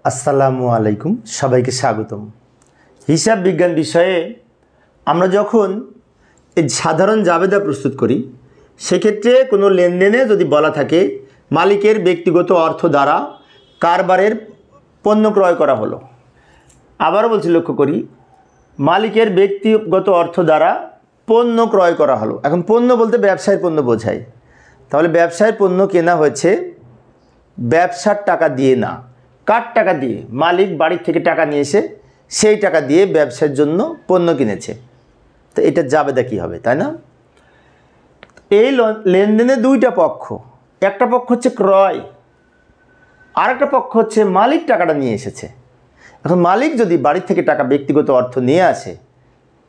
আসসালামু আলাইকুম, সবাইকে স্বাগতম। হিসাব বিজ্ঞান বিষয়ে আমরা যখন এই সাধারণ জাবেদা প্রস্তুত করি, সেক্ষেত্রে কোনো লেনদেনে যদি বলা থাকে মালিকের ব্যক্তিগত অর্থ দ্বারা কারবারের পণ্য ক্রয় করা হলো, আবারও বলছি লক্ষ্য করি, মালিকের ব্যক্তিগত অর্থ দ্বারা পণ্য ক্রয় করা হলো। এখন পণ্য বলতে ব্যবসায়ের পণ্য বোঝায়, তাহলে ব্যবসায়ের পণ্য কেনা হয়েছে ব্যবসার টাকা দিয়ে না, কার টাকা দিয়ে? মালিক বাড়ির থেকে টাকা নিয়ে এসে সেই টাকা দিয়ে ব্যবসার জন্য পণ্য কিনেছে। তো এটা জাবেদা কী হবে, তাই না? এই লেনদেনে দুইটা পক্ষ, একটা পক্ষ হচ্ছে ক্রয়, আর একটা পক্ষ হচ্ছে মালিক টাকাটা নিয়ে এসেছে। এখন মালিক যদি বাড়ির থেকে টাকা ব্যক্তিগত অর্থ নিয়ে আসে,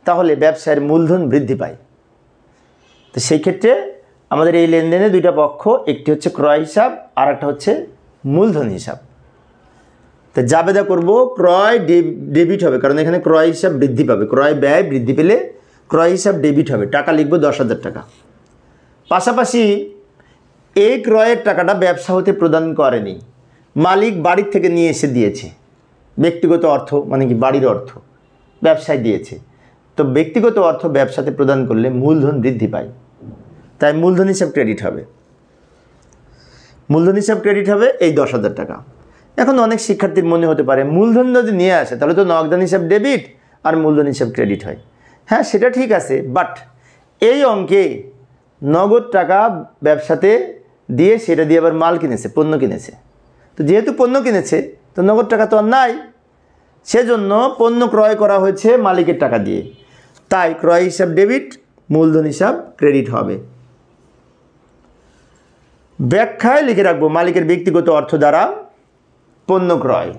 তাহলে ব্যবসায়ের মূলধন বৃদ্ধি পায়। তো সেই ক্ষেত্রে আমাদের এই লেনদেনে দুইটা পক্ষ, একটি হচ্ছে ক্রয় হিসাব আর একটা হচ্ছে মূলধন হিসাব। তো জাবেদা করব ক্রয় ডেবিট হবে, কারণ এখানে ক্রয় হিসাব বৃদ্ধি পাবে, ক্রয় ব্যয় বৃদ্ধি পেলে ক্রয় হিসাব ডেবিট হবে, টাকা লিখব 10,000 টাকা। পাশাপাশি এই ক্রয়ের টাকাটা ব্যবসা হতে প্রদান করেনি, মালিক বাড়ির থেকে নিয়ে এসে দিয়েছে। ব্যক্তিগত অর্থ মানে কি? বাড়ির অর্থ ব্যবসায় দিয়েছে। তো ব্যক্তিগত অর্থ ব্যবসাতে প্রদান করলে মূলধন বৃদ্ধি পায়, তাই মূলধন হিসাব ক্রেডিট হবে। মূলধন হিসাব ক্রেডিট হবে এই 10,000 টাকা। এখন অনেক শিক্ষার্থীর মনে হতে পারে মূলধন যদি নিয়ে আসে তাহলে তো নগদান হিসাব ডেবিট আর মূলধন হিসাব ক্রেডিট হয়। হ্যাঁ, সেটা ঠিক আছে, বাট এই অঙ্কে নগদ টাকা ব্যবসাতে দিয়ে সেটা দিয়ে আবার মাল কিনেছে, পণ্য কিনেছে। তো যেহেতু পণ্য কিনেছে তো নগদ টাকা তো আর নাই, সেজন্য পণ্য ক্রয় করা হয়েছে মালিকের টাকা দিয়ে, তাই ক্রয় হিসাব ডেবিট, মূলধন হিসাব ক্রেডিট হবে। ব্যাখ্যায় লিখে রাখবো মালিকের ব্যক্তিগত অর্থ দ্বারা পণ্য ক্রয়।